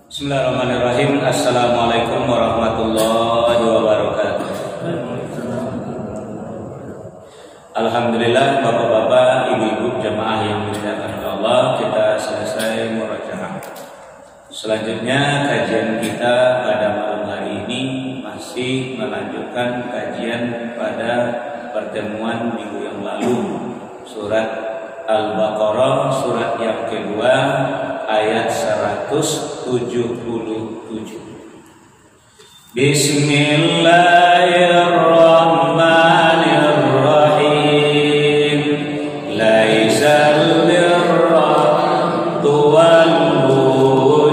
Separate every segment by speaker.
Speaker 1: Bismillahirrahmanirrahim. Assalamualaikum warahmatullahi wabarakatuh. Alhamdulillah, bapak-bapak, ibu-ibu jamaah yang dimuliakan Allah, kita selesai murajaah. Selanjutnya kajian kita pada malam hari ini masih melanjutkan kajian pada pertemuan minggu yang lalu, surat Al-Baqarah, surat yang kedua, ayat 177. Bismillahirrahmanirrahim. Laisal birra tuwallu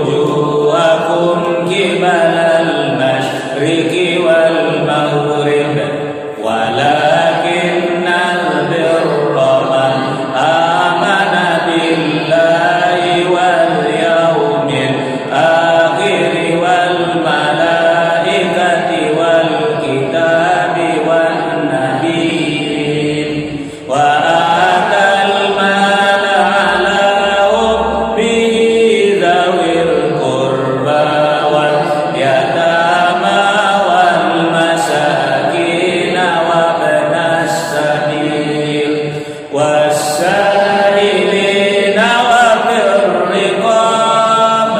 Speaker 1: wujuhakum qibalal masyriqi wal maghrib walakinnal birra man amana billahi wal yawmil akhir wal malaikati wal kitabi wan nabiyyin wa atal mala ala hubbihi dzawil qurba wal yatama wal masakin wa ibnas sabil والسائلين وفي الرقاب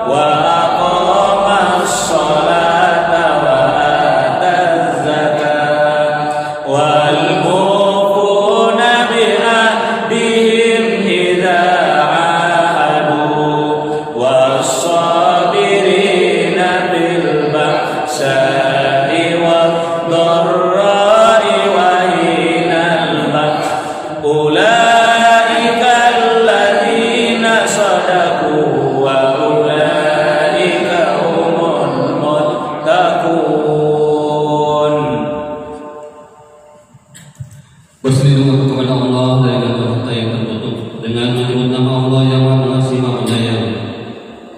Speaker 1: وأقام الصلاة وآتى الزكاة والموفون بعهدهم إذا عاهدوا والصابرين بالبأساء والضراء وحين البأس أولئك الذين صدقوا وأولئك هم المتقون.
Speaker 2: Berselindung kepada Allah dengan harta yang tertutup, dengan menyebut nama Allah yang Maha Pengasih Maha Penyayang.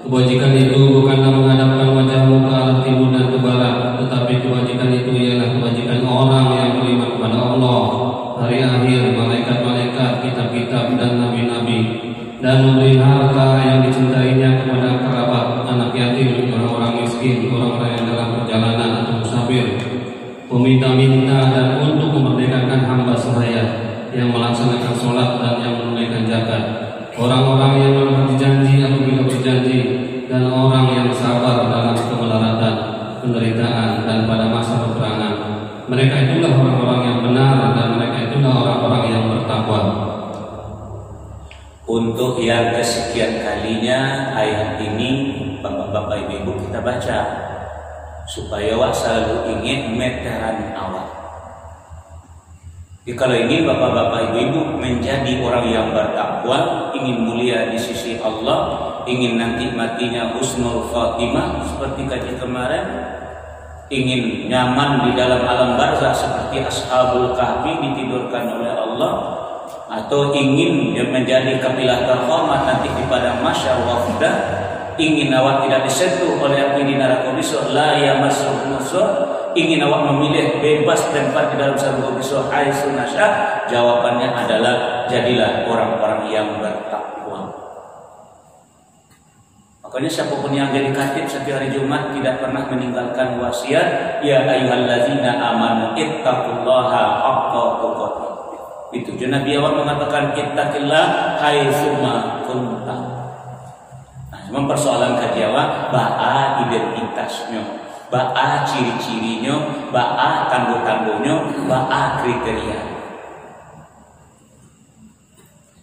Speaker 2: Kebajikan itu bukanlah menghadapkan wajahmu ke arah timur dan ke barat, tetapi kebajikan itu ialah kebajikan orang yang beriman kepada Allah, hari akhir, malaikat-malaikat, kitab-kitab dan nabi-nabi, dan memberi harta yang dicintainya kepada kerabat, anak yatim, orang-orang miskin, orang-orang yang dalam perjalanan atau musafir, peminta-minta, dan untuk memerdekakan hamba sahaya yang melaksanakan sholat dan yang menunaikan zakat, orang-orang yang menepati janji apabila berjanji, dan orang yang sabar dalam kemelaratan, penderitaan, dan pada masa peperangan. Mereka itulah orang-orang yang benar, dan mereka itulah orang-orang yang bertakwa.
Speaker 1: Untuk yang kesekian kalinya ayat ini bapak-bapak ibu-ibu kita baca supaya awak selalu ingat meteran awak. Jadi kalau ini bapak-bapak ibu-ibu menjadi orang yang bertakwa, ingin mulia di sisi Allah, ingin nanti matinya husnul khatimah seperti kaji kemarin, ingin nyaman di dalam alam barzakh seperti ashabul kahfi ditidurkan oleh Allah, atau ingin menjadi kabilah terhormat nanti di padang mahsyar wafda, ingin awak tidak disentuh oleh api di neraka besok, la yamassuhu nasr, ingin awak memilih bebas tempat di dalam surga besok, haitsu nasya, jawabannya adalah jadilah orang-orang yang bertakwa. Makanya siapapun yang jadi khatib setiap hari Jumat tidak pernah meninggalkan wasiat, ya ayyuhalladzina amanu ittaqullaha haqqa tuqatih. Itu Nabi awal mengatakan ittaqillah haitsu ma kunta. Nah, cuma persoalan kaji awak ba'a identitasnya, ba'a ciri-cirinya, ba'a tangguh-tangguhnya, ba'a kriteria.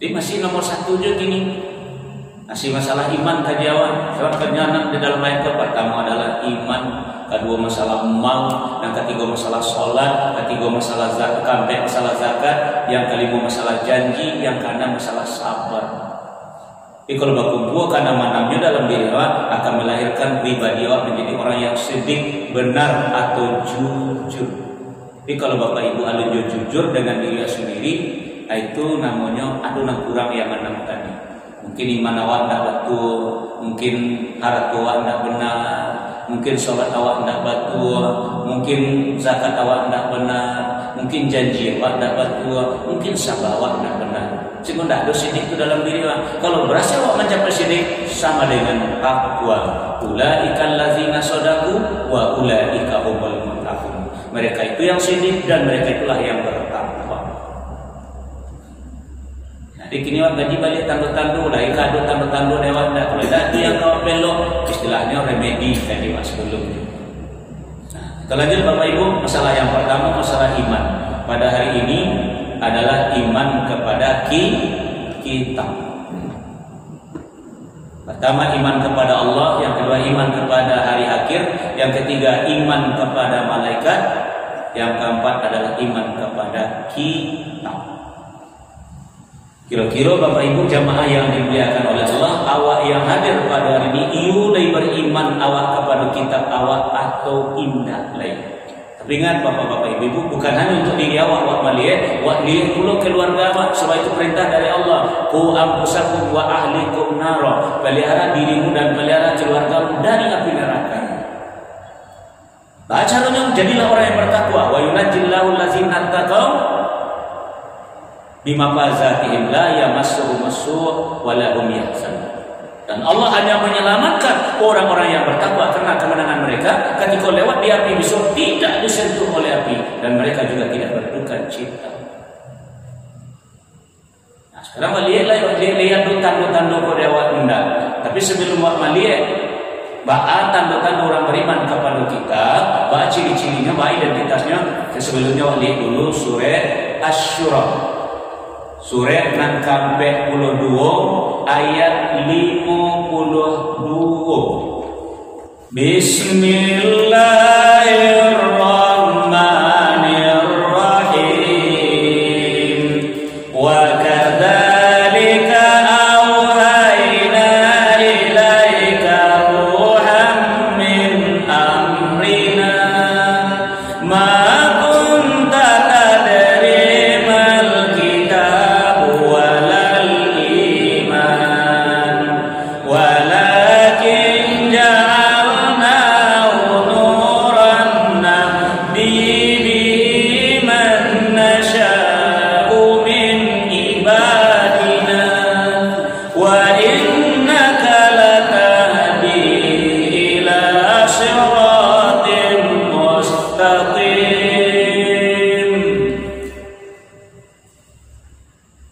Speaker 1: Jadi masih nomor satu aja gini. Masih masalah iman kaji awak. Sebab ternyata di dalam ayat pertama adalah iman, kedua masalah mal, yang ketiga masalah sholat, ketiga masalah zakat, yang kelima masalah janji, yang keenam masalah sabar. Jadi kalau berkumpul karena manamnya dalam diri awak akan melahirkan pribadi awak menjadi orang yang sedih, benar atau jujur. Jadi kalau bapak ibu ada jujur dengan diri sendiri, itu namanya aduh kurang yang enam tadi. Mungkin iman awak tidak betul, mungkin harta awak tidak benar, mungkin sholat awak tidak betul, mungkin zakat awak tidak benar, mungkin janji awak tidak betul, mungkin sabar awak tidak benar. sehingga tidak ada sidik itu dalam diri awak. Kalau berhasil awak mencapai sidik, sama dengan taqwa. Ulaikal ladzina shadaku wa ulaika humul muttaqun. Mereka itu yang sidik dan mereka itulah yang bertakwa. Jadi kini awak gaji balik tandu-tandu lah, ikadu tandu-tandu lewat dah. Kalau dah dia kau belok, istilahnya remedi tadi mas sebelumnya. Kita lanjut Bapak Ibu, masalah yang pertama masalah iman. Pada hari ini adalah iman kepada kitab. Pertama iman kepada Allah, yang kedua iman kepada hari akhir, yang ketiga iman kepada malaikat, yang keempat adalah iman kepada kitab. Kira-kira Bapak Ibu jamaah yang dimuliakan oleh Allah, awak yang hadir pada hari ini, mulai beriman awak kepada kitab awak atau indah lain. Tapi ingat Bapak-bapak Ibu, bukan hanya untuk diri awak melihat, awak lihat pula keluarga awak. Sebab itu perintah dari Allah, qu anfusakum wa ahlikum nara. Pelihara dirimu dan pelihara keluargamu dari api neraka. Nah, caranya jadilah orang yang bertakwa. Wa yunajjillahu allazina taqaw bima fazatihim la yamassuhum as-su' wa la hum yahzanun. Dan Allah hanya menyelamatkan orang-orang yang bertakwa karena kemenangan mereka ketika lewat di api besok tidak disentuh oleh api dan mereka juga tidak berduka cita. Nah, sekarang lihat tanda-tanda pada awak undang. Tapi sebelum awak melihat bahwa tanda-tanda orang beriman kepada kita, bahwa ciri-cirinya, bahwa identitasnya, sebelumnya awak lihat dulu surah Asy-Syura. Surah 62 ayat 52. Bismillahirrahmanirrahim. Wa kadzalika awhayna ilaika ruhan min amrina ma kunta tadri mal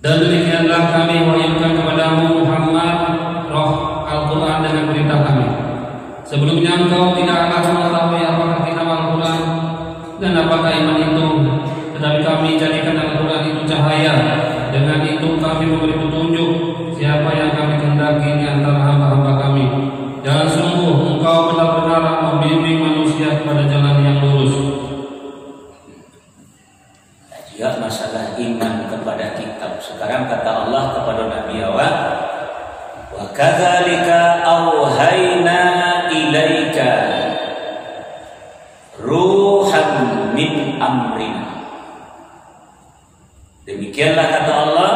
Speaker 2: Dan demikianlah kami wahyukan kepadamu Muhammad roh Al-Quran dengan perintah kami. Sebelumnya engkau tidaklah mengetahui apakah kitab Al-Quran dan apakah iman itu, tetapi kami jadikan Al-Quran itu cahaya. Dengan itu kami memberi petunjuk siapa yang kami kehendaki di antara hamba-hamba kami. Dan sungguh engkau benar-benar membimbing manusia kepada jalan yang lurus.
Speaker 1: Ya, masalah iman kepada kitab. Sekarang kata Allah kepada Nabi awak, wa kadzalika auhayna ilaika ruhan min amrina. Demikianlah kata Allah,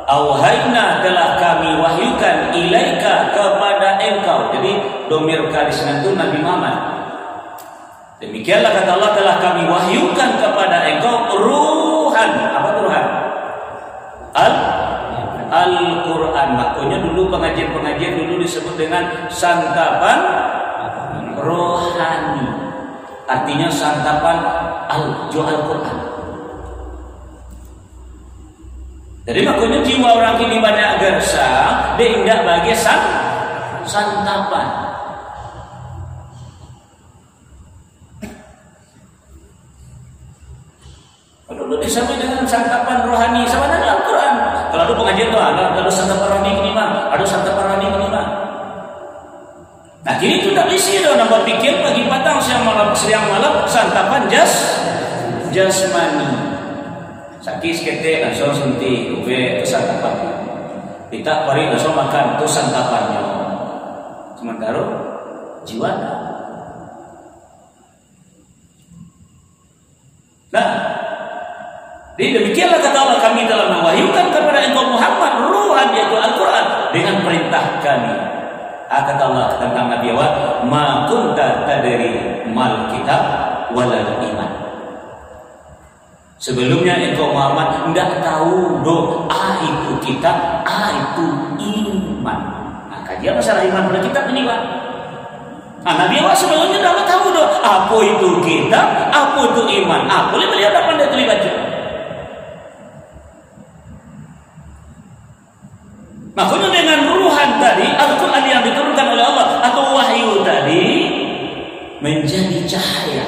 Speaker 1: auhayna telah kami wahyukan ilaika kepada engkau. Jadi domir di sana itu Nabi Muhammad. Demikianlah kata Allah, telah kami wahyukan kepada engkau ruhan. Apa itu ruhan? Al-Quran. Makanya dulu pengajian dulu disebut dengan santapan rohani. Artinya santapan Al-Quran. Jadi makanya jiwa orang ini banyak gersa, dia indah bagi santapan. Dulu disebut dengan santapan rohani sama dengan Al-Quran. Kalau ada pengajian tuh ada santapan rohani ini mah, ada santapan rohani ini mah. Nah kini itu tak isi dah, nambah pikir pagi petang siang malam santapan jasmani. Sakit sekete langsung suntik, uve itu santapan. Kita pari langsung makan itu santapannya. Sementara jiwa. Nah, jadi demikianlah kata Allah, kami telah mewahyukan kepada engkau Muhammad ruhan yaitu Al-Quran dengan perintah kami. Kata Allah tentang Nabi awak, ma kunta tadri mal kitab walal iman. Sebelumnya engkau Muhammad tidak tahu doa itu kitab, itu iman. Nah, kajian masalah iman pada kitab ini Pak. Nah, Nabi awak sebelumnya tidak tahu doa apa itu kitab, apa itu iman. Boleh beliau dapat dia tulis baca. Makanya dengan ruhan tadi, Al-Quran yang diturunkan oleh Allah atau wahyu tadi menjadi cahaya.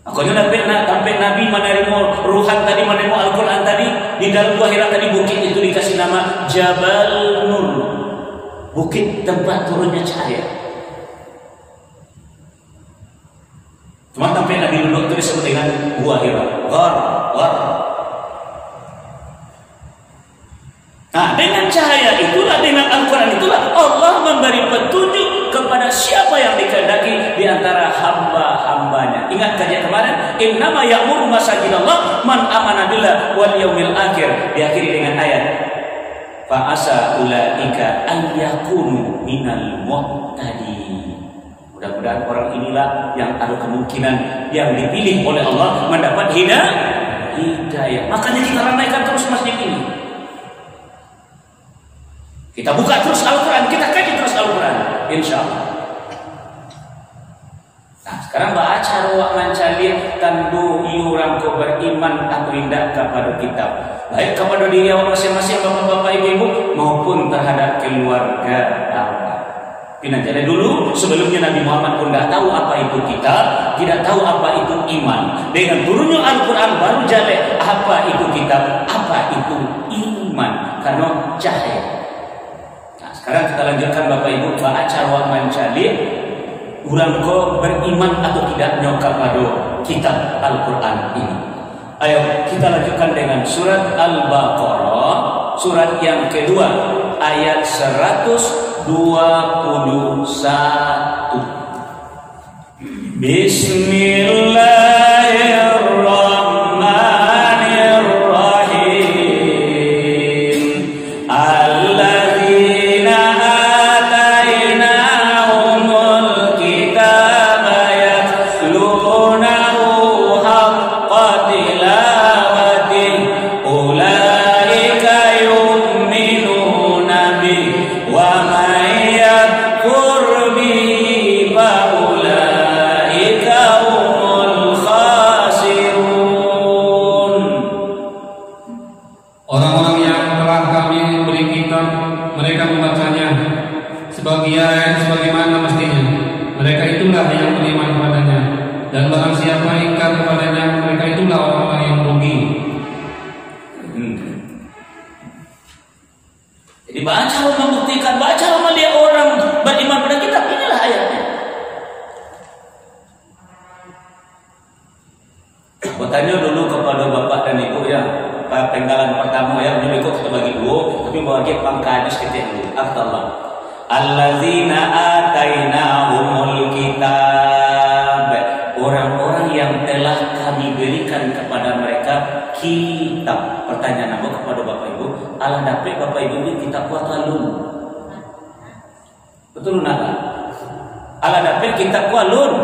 Speaker 1: Makanya sampai Nabi menerima ruhan tadi, menerima Al-Quran tadi, di dalam Gua Hira tadi bukit itu dikasih nama Jabal Nur, bukit tempat turunnya cahaya. Cuma sampai Nabi dulu itu disebut dengan Gua Hira, Ghar. Nah, dengan cahaya itulah, dengan Al-Quran itulah Allah memberi petunjuk kepada siapa yang dikehendaki di antara hamba-hambanya. Ingat kajian kemarin, innama ya'muru masajidallah man amana billah wal yaumil akhir, diakhiri dengan ayat fa asa ulaika an yakunu minal muhtadin. Mudah-mudahan orang inilah yang ada kemungkinan yang dipilih oleh Allah mendapat hidayah. Makanya kita ramaikan terus masjid ini. Kita buka terus Al-Quran, kita kaji terus Al-Quran, insya Allah. Nah, sekarang baca ruang mencari tandu iurang kau beriman atau tidak kepada kitab, baik kepada diri awak masing-masing, bapak-bapak, ibu-ibu, maupun terhadap keluarga awak. Jadi dulu sebelumnya Nabi Muhammad pun tidak tahu apa itu kitab, tidak tahu apa itu iman. Dengan turunnya Al-Quran baru jadi apa itu kitab, apa itu iman, karena cahaya. Sekarang kita lanjutkan Bapak Ibu, baca wa mencari urang ko beriman atau tidaknya kepada kitab Al-Quran ini. Ayo kita lanjutkan dengan surat Al-Baqarah, surat yang kedua, ayat 121. Bismillahirrahmanirrahim.
Speaker 2: Sebagaimana mestinya, mereka itulah yang beriman kepadanya, dan barang siapa ingkar kepadanya, mereka itulah orang-orang yang merugi.
Speaker 1: Jadi baca membuktikan, baca melihat orang beriman pada kitab, inilah ayatnya. Bertanya dulu kepada bapak dan ibu ya, penggalan pertama ya, dulu kita bagi dua, tapi bagi pangkadis kita dulu. Allah. Allazina atainahumul kitab, orang-orang yang telah kami berikan kepada mereka kitab. Pertanyaan aku kepada Bapak Ibu, Allah dapat Bapak Ibu ini kitab kuat lalu. Betul nak? Allah dapat kitab kuat lalu.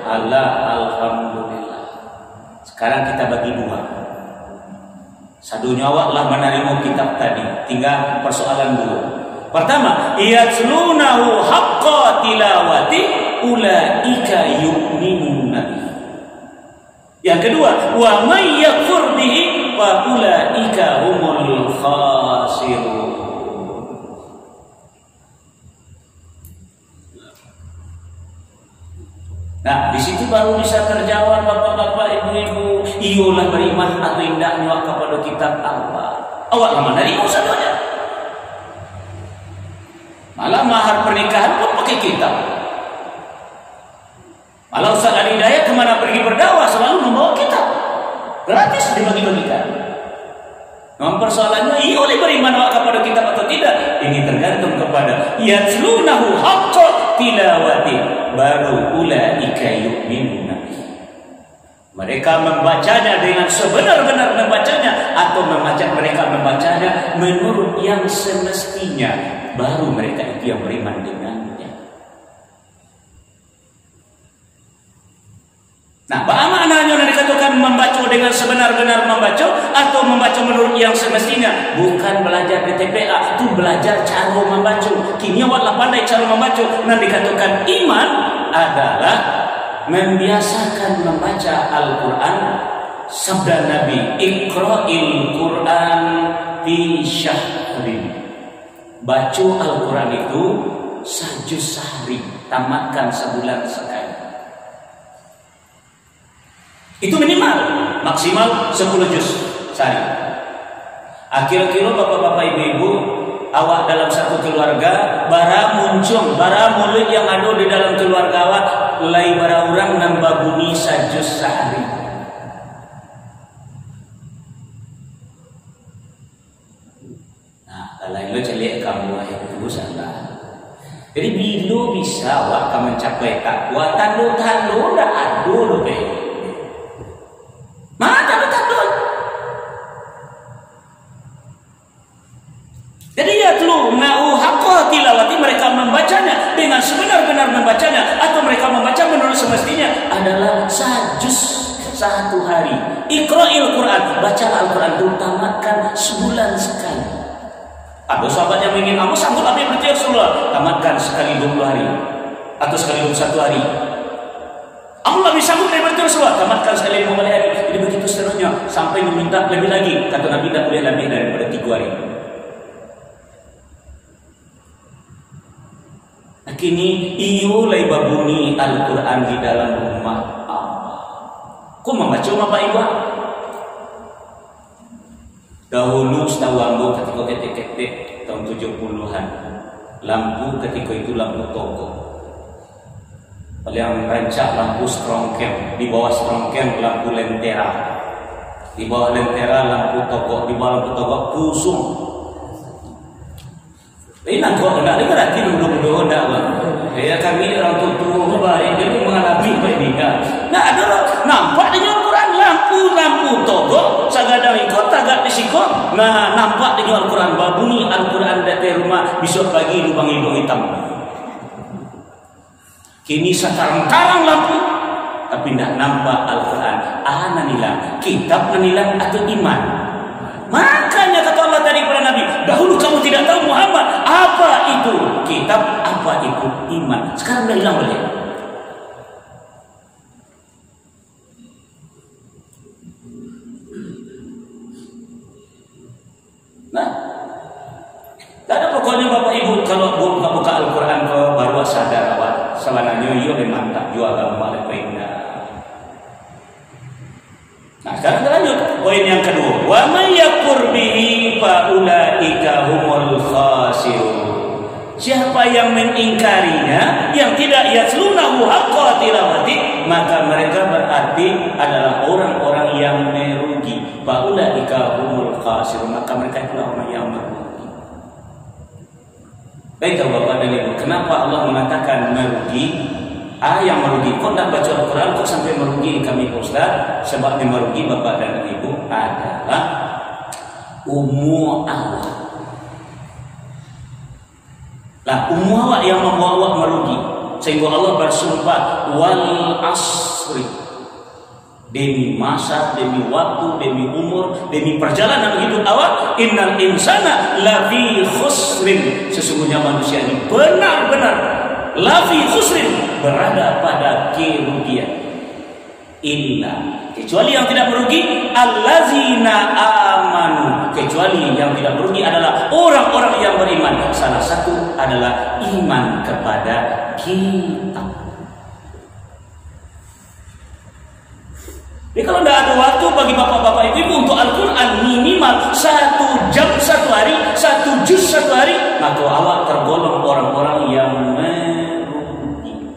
Speaker 1: Allah, alhamdulillah. Sekarang kita bagi dua. Satu nyawa lah menerima kitab tadi. Tinggal persoalan dulu. Pertama, yatlunahu haqqa tilawati ulaika yu'minuna. Yang kedua, wa may yakfur bihi fa ulaika humul khasirun. Nah, di situ baru bisa terjawab bapak-bapak, ibu-ibu, iyalah beriman atau tidaknya kepada kitab Allah. Awak mana dari usaha? Malah mahar pernikahan pun pakai kitab. Malah Ustaz Ali Hidayat kemana pergi berdakwah selalu membawa kitab. Gratis dibagi-bagikan. Namun persoalannya, ia oleh beriman kepada kitab atau tidak? Ini tergantung kepada yatlunahu haqqa tilawati, baru ulaika yu'minuna. Mereka membacanya dengan sebenar-benar membacanya, atau mereka membacanya menurut yang semestinya, baru mereka itu yang beriman dengannya. Nah, apa maknanya dengan sebenar-benar membaca atau membaca menurut yang semestinya. Bukan belajar di TPA, itu belajar cara membaca. Kini awaklah pandai cara membaca. Nah, dikatakan iman adalah membiasakan membaca Al-Quran. Sabda Nabi, Iqra'il Quran fi syahrin. Baca Al-Quran itu sajus sehari, tamatkan sebulan sekali. Itu minimal, maksimal 10 juz sehari. Akhir-akhir bapak-bapak ibu-ibu, awak dalam satu keluarga, bara muncung, bara mulut yang ada di dalam keluarga awak, lai bara orang nambah bumi sajus sehari. Nah, kalau lo celik kamu ayat itu salah. Jadi bila bisa awak akan mencapai takwa, tanduk-tanduk dah ada lebih. Mana betul? Jadi ya telu na'u haqqa tilawati, mereka membacanya dengan sebenar-benar membacanya atau mereka membaca menurut semestinya adalah sajus satu hari. Iqra'il Quran, bacalah Al-Quran itu tamatkan sebulan sekali. Ada sahabat yang ingin, aku sanggup ambil berarti Rasulullah, tamatkan sekali 20 hari atau sekali 21 hari. Aku tak bisa sanggup dari Rasulullah, tamatkan sekali 50 hari. Jadi begitu seterusnya sampai meminta lebih lagi. Kata Nabi tak boleh lebih daripada 3 hari. Kini iyo lai babuni Al-Quran di dalam rumah Allah. Kau membaca apa ibu? Dahulu setahu ambo ketika ketik-ketik tahun 70-an, lampu ketika itu lampu toko. Yang rancak lampu strongken, di bawah strongken lampu lentera, di bawah lentera lampu toko, di bawah lampu toko kusum. Ini nampak enggak? Ini berarti dulu-dulu enggak bang. Ya kami orang tua baik, dia mengalami pendidikan. Nah ada nampak di Al-Quran lampu toko, sagadang ikut tagak disikot. Nah nampak di Al-Quran babuni Al-Quran dari rumah besok pagi lubang hidung hitam. Kini sekarang lampu, tapi tidak nampak Al-Quran. Nanilang, kitab nanilang atau iman. Makanya kata Allah tadi kepada Nabi, dahulu kamu tidak tahu Muhammad apa itu kitab, apa itu iman. Sekarang dah hilang balik. Nah, tak ada pokoknya Bapak Ibu kalau buka Al-Quran baru sadar awak. Sebenarnya ia memang tak jual agama lebih indah. Nah sekarang kita lanjut poin yang kedua. Wa may yakfur bihi fa ulaika humul khasirun. Siapa yang mengingkarinya, yang tidak yatlunahu haqqa tilawati, maka mereka berarti adalah orang-orang yang merugi. Fa ulaika humul khasirun, maka mereka itulah orang yang merugi. Baik Bapak dan Ibu, kenapa Allah mengatakan merugi? Yang merugi, kok tak baca Al-Quran kok sampai merugi kami Ustaz? Sebab yang merugi Bapak dan Ibu adalah umur awak. Lah umur awak yang membawa awak merugi, sehingga Allah bersumpah wal asri, demi masa, demi waktu, demi umur, demi perjalanan hidup awak. Innal insana lafi khusrin, sesungguhnya manusia ini benar-benar lafi khusrin, berada pada kerugian. Illa, kecuali yang tidak merugi, allazina amanu, kecuali yang tidak merugi adalah orang-orang yang beriman. Salah satu adalah iman kepada kitab. Jadi kalau tidak ada waktu bagi bapak-bapak ibu untuk Al-Quran minimal 1 jam 1 hari, 1 juz 1 hari, maka awak tergolong orang-orang yang merugi.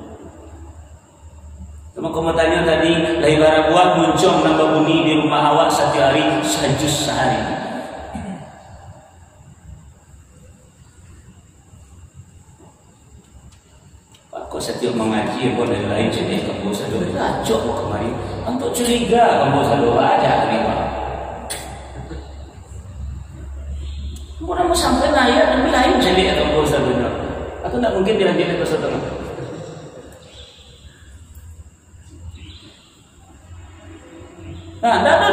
Speaker 1: Cuma kamu tanya tadi, lahir buat muncul nambah bunyi di rumah awak 1 hari, 1 juz sehari. Kok setiap mengaji pun ada lain jenis kamu selalu racok kemarin untuk curiga kamu selalu ada nih Pak. Kamu mau sampai ayat tapi lain jenis kamu selalu atau tidak mungkin dilanjutkan ke setengah. Nah, tidak ada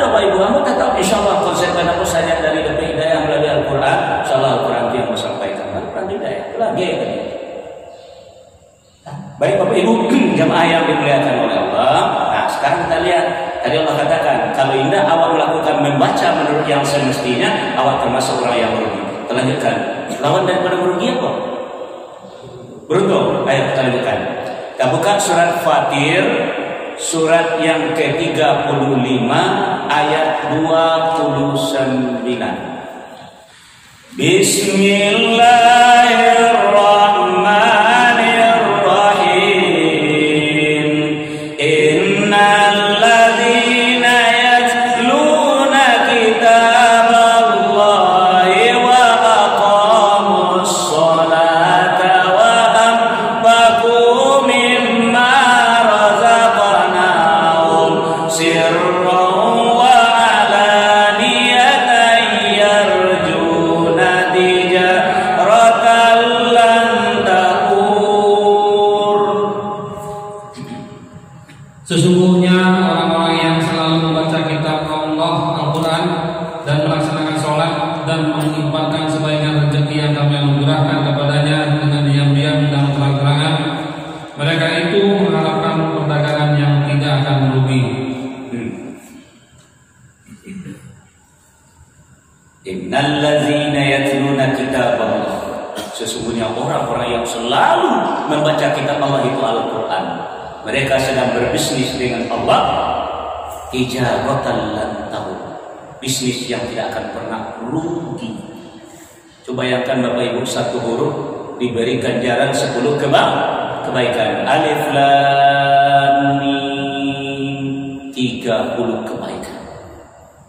Speaker 1: Bapak Ibu jamaah yang dimuliakan oleh Allah. Nah, sekarang kita lihat. Tadi Allah katakan, kalau indah awak melakukan membaca menurut yang semestinya, awak termasuk orang yang merugi. Kita lanjutkan. Lawan daripada merugi apa? Beruntung. Ayo kita lanjutkan. Kita buka surat Fatir, surat yang ke-35 ayat 29. Bismillahirrahmanirrahim. Innal ladzina yatluna kitaballahi wa aqamus salata wa anfaqu mimma razaqnahum sirran wa alaniyatan yarjuna tijaratan lan tabur.
Speaker 2: Sesungguhnya orang-orang yang selalu membaca kitab Allah Al-Quran dan melaksanakan sholat dan menginfakkan sebagian rezeki yang kami anugerahkan kepadanya dengan diam-diam dan terang-terangan, mereka itu mengharapkan perdagangan yang tidak akan merugi.
Speaker 1: Innal ladzina yatluna kitaballah. Sesungguhnya orang-orang yang selalu membaca kitab Allah itu Al-Quran, mereka sedang berbisnis dengan Allah, tijaratan lan tabur, bisnis yang tidak akan pernah rugi. Coba bayangkan Bapak Ibu, satu huruf diberi ganjaran 10 kebaikan. Alif lam mim, 30 kebaikan.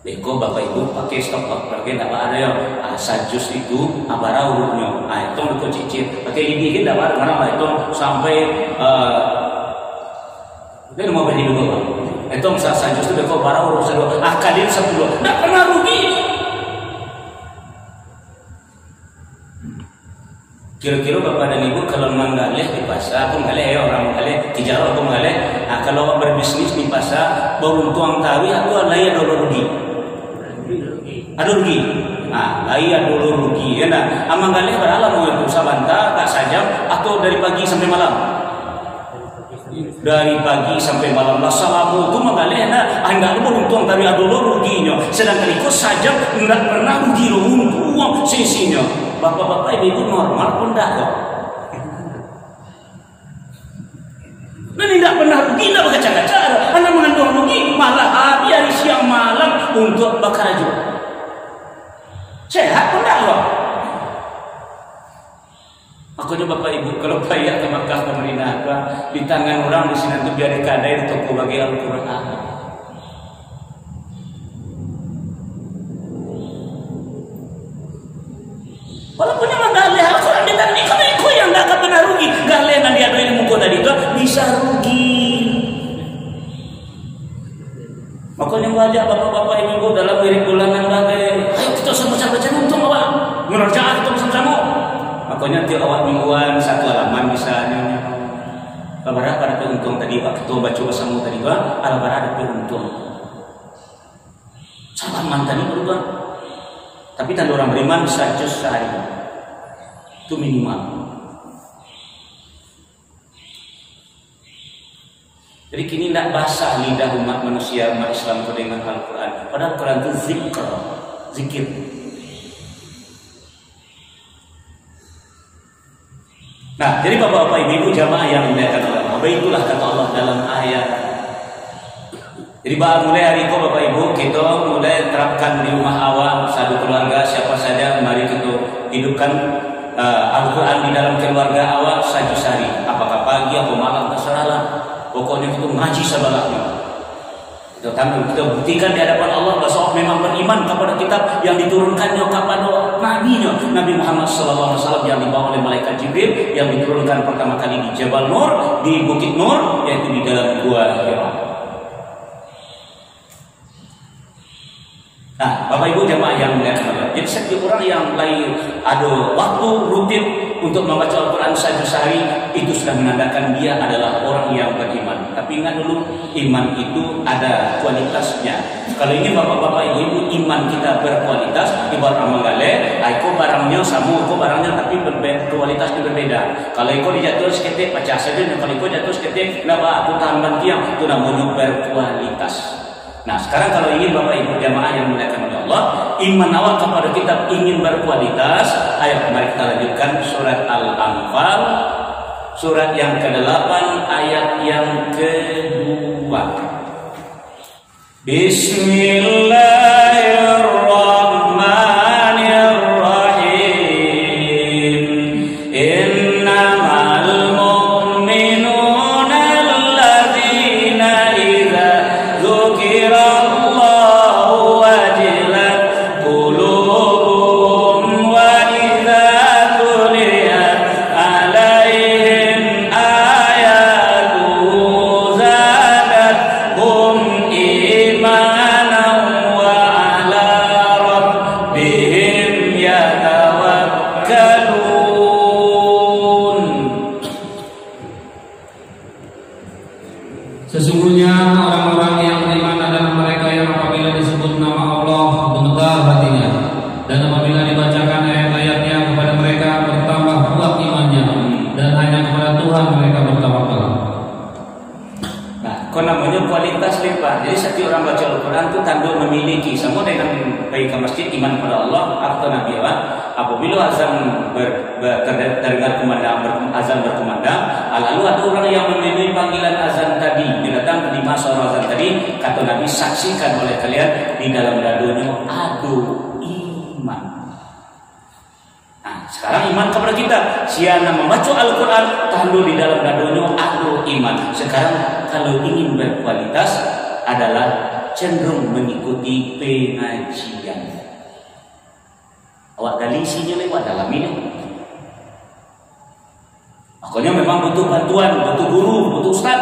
Speaker 1: Beko Bapak Ibu pakai stop loss, pakai apa ada yang sajus itu abara hurufnya. Itu untuk cicit, pakai ini kita dapat mana itu sampai dia mau beli dulu. Itu sajus itu beko abara huruf sedua. Kalian 10, tidak pernah rugi. Kira-kira Bapak dan Ibu kalau menggalih di pasar, aku menggalih ya orang menggalih, tijarah aku menggalih. Kalau berbisnis di pasar, beruntung tawi aku lain ada rugi. Ada rugi. Lain ada rugi. Ya nah, menggalih berhala mau itu sabanta, tak sajam atau dari pagi sampai malam. Dari pagi sampai malam lah salamu itu menggalih nah, enggak beruntung tawi ada ruginya. Sedangkan ikut sajam enggak pernah rugi loh uang sisinya. Bapak-bapak ibu normal pun dah kok. Dan tidak pernah rugi, tidak berkaca-kaca. Anda mengandung rugi, malah hari siang malam untuk bekerja. Sehat pun dah kok. Makanya Bapak Ibu kalau bayar ke Makkah pemerintah di tangan orang di sini itu biar dikadai di toko bagi Al-Quran. Walaupun yang menggalih Al-Quran di tangan ikut yang tidak akan pernah rugi. Galih nanti ada ilmu kau tadi itu bisa rugi. Makanya ngajak bapak-bapak ibu dalam diri bulanan bagai, ayo kita sama-sama baca untung awak, mengerjakan kita bersama-sama. Makanya tiap awak mingguan satu halaman misalnya. Kabar ada untung tadi Pak Ketua baca bersama tadi Pak, kabar ada untung. Salaman tadi berubah. Tapi tanda orang beriman bisa juz sehari. Itu minimal. Jadi kini tidak basah lidah umat manusia, umat Islam dengan Al-Quran. Padahal Al-Quran itu zikir. Nah, jadi bapak-bapak ibu jamaah yang dimuliakan oleh Allah, itulah kata Allah dalam ayat. Jadi mulai hari itu bapak ibu kita mulai terapkan di rumah awam, satu keluarga siapa saja, mari kita hidupkan Al-Quran di dalam keluarga awam sehari. Apakah pagi atau malam terserahlah. Pokoknya kita ngaji sebalaknya. Kita buktikan di hadapan Allah bahwa memang beriman kepada kitab yang diturunkannya kepada nabinya Nabi Muhammad SAW yang dibawa oleh malaikat Jibril, yang diturunkan pertama kali di Jabal Nur, di Bukit Nur, yaitu di dalam gua Hira. Nah, Bapak Ibu jamaah yang mulia, jadi setiap orang yang lain ada waktu rutin untuk membaca Al-Quran sehari itu sudah menandakan dia adalah orang yang beriman. Tapi ingat dulu, iman itu ada kualitasnya. Kalau ini bapak-bapak ibu-ibu iman kita berkualitas, ibarat mengalir Iko barangnya sama, iko barangnya tapi kualitasnya berbeda. Kalau iko dijatuh seketik pecah saja, kalau iko jatuh seketik, kenapa aku tambahan tiang? Itu namanya berkualitas. Nah sekarang kalau ingin Bapak Ibu jamaah yang dimuliakan oleh Allah, iman awal kepada kitab ingin berkualitas. Ayo mari kita lanjutkan surat Al-Anfal, surat yang ke-8 ayat yang ke-2. Bismillahirrahmanirrahim. Innamal mu'minuna alladzina idza dzukirallahu wajilat qulubuhum wa idza tuliyat alaihim ayatuhu zadatuhum imanan wa ala rabbihim yatawakkalun.
Speaker 2: Sesungguhnya orang-orang yang beriman adalah mereka yang apabila disebut nama Allah gemetar hatinya, dan apabila dibacakan ayat-ayatnya kepada mereka bertambah kuat imannya, dan hanya kepada Tuhan mereka bertawakal.
Speaker 1: Nah, kau namanya kualitas lipat. Jadi setiap orang baca Al-Quran itu tanda memiliki sama dengan pergi ke masjid iman kepada Allah atau Nabi Allah. Apabila azan terdengar azan berkumandang, lalu ada orang yang memenuhi panggilan azan tadi, dia datang di masa azan tadi, kata Nabi, saksikan oleh kalian di dalam dadunya ada iman. Nah, sekarang iman kepada kita, siapa membaca Al-Quran, tanda di dalam dadunya ada iman. Sekarang kalau ingin berkualitas adalah cenderung mengikuti pengajian. Awak gali isinya lewat dalam ini. Makanya memang butuh bantuan, butuh guru, butuh ustaz.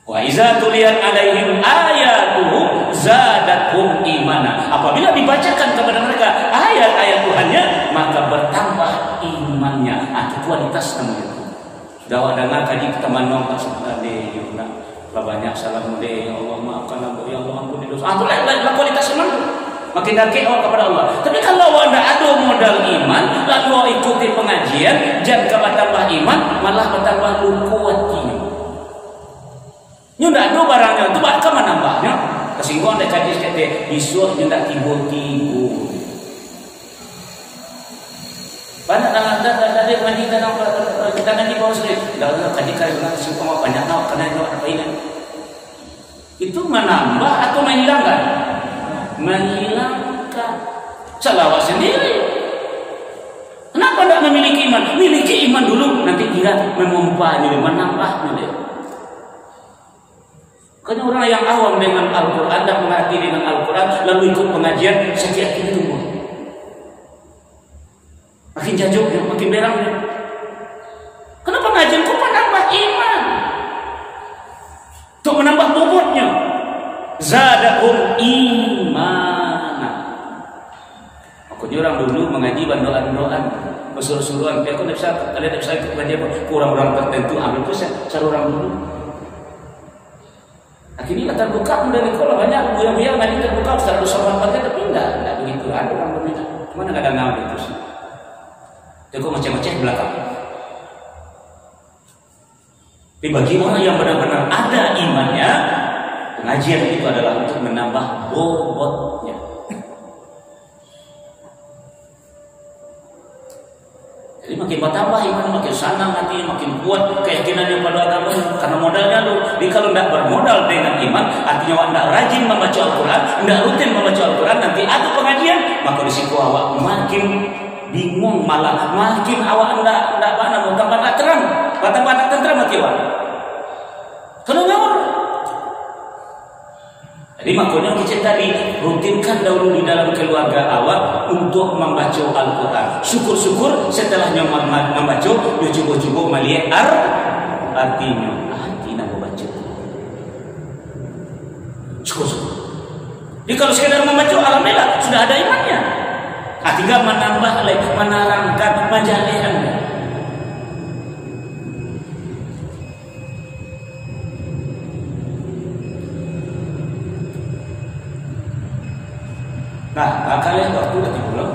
Speaker 1: Wa iza tuliyat alaihim ayatuhu zadatuhum imana. Apabila dibacakan kepada mereka ayat-ayat Tuhannya, maka bertambah imannya. Itu kualitas namanya. Sudah awak dengar kaji kita manong sebentar deh, banyak salah mudah, ya Allah maafkan aku, ya Allah ampuni dosa. Itu lah kualitas iman. Makin dekat awak kepada Allah. Tapi kalau awak tidak ada modal iman, lalu awak ikuti pengajian, jangan bertambah iman, malah bertambah kuatnya. Ini tidak ada barangnya, itu bak kemana nambahnya? Kesinggungan ada kaji sekali, besok tidak tiba-tiba. Banyak ada mandi kita nanti bawa sendiri. Kalau kaji kali dengan suka banyak tahu karena itu apa ini? Itu menambah atau menghilangkan? Menghilangkan. Salawat sendiri. Kenapa tidak memiliki iman? Miliki iman dulu, nanti kira memompanya, menambahnya dia. Karena orang yang awam dengan Al-Quran dan mengerti dengan Al-Quran lalu ikut pengajian, saya yakin itu makin jajuknya, makin berangnya. Kenapa pengajian kok menambah iman? Untuk menambah bobotnya. Zadahum imana. Aku orang dulu mengaji bandoan-bandoan, bersuruh-suruhan. Aku tidak bisa, kalian tidak bisa ikut pengajian kurang-kurang tertentu. Ambil itu saya orang dulu. Akhirnya terbuka dari kalau banyak buaya-buaya nanti terbuka secara sopan pakai tapi tidak begitu. Ada orang berbeda. Cuma nggak ada nama itu sih. Itu macam-macam belakang. Tapi bagi orang yang benar-benar ada imannya, pengajian itu adalah untuk menambah bobotnya. Jadi makin bertambah iman, makin senang hati, makin kuat keyakinannya pada agama. Karena modalnya lu, kalau tidak bermodal dengan iman, artinya awak tidak rajin membaca Al-Quran, tidak rutin membaca Al-Quran, nanti ada pengajian, maka risiko awak makin bingung, malah makin awak tidak mana, tambah terang, tambah tenteram hati awak. Kalau ngawur. Jadi makanya kita tadi rutinkan dahulu di dalam keluarga awak untuk membaca Al-Quran. Syukur-syukur setelahnya membaca, dia cukup-cukup melihat artinya. Artinya membaca. Syukur-syukur. Jadi kalau sekedar membaca, alhamdulillah sudah ada imannya. Tinggal menambah lagi, menerangkan majalihannya. Nah, kalian waktu udah belum?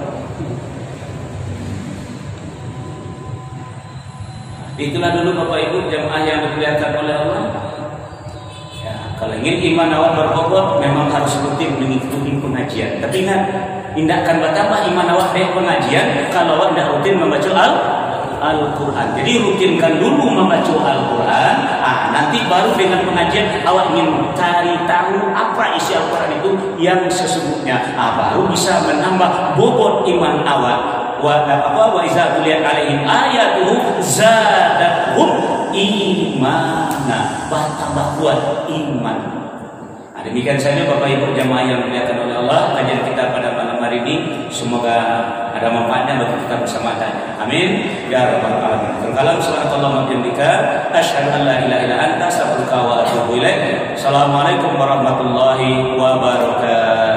Speaker 1: Itulah dulu Bapak Ibu jemaah yang dimuliakan oleh Allah. Ya, kalau ingin iman awak berbobot, memang harus rutin mengikuti pengajian. Tapi ingat, tindakan bertambah iman awak dari pengajian kalau awak tidak rutin membaca Al-Quran. Jadi rutinkan dulu membaca Al-Quran. Nanti baru dengan pengajian awak ingin cari tahu apa isi Al-Quran itu yang sesungguhnya. Baru bisa menambah bobot iman awak. Wa iza tuliyat alaihim ayatuhu zadatuhum imana, bertambah kuat iman. Demikian saja Bapak Ibu jemaah yang dimuliakan oleh Allah, kajian kita pada malam hari ini. Semoga ada manfaatnya bagi kita bersama tanya. Amin ya rabbal alamin. Terkalam subhanallah wa bihamdika asyhadu an la ilaha illa anta astaghfiruka wa atubu ilaik. Assalamualaikum warahmatullahi wabarakatuh.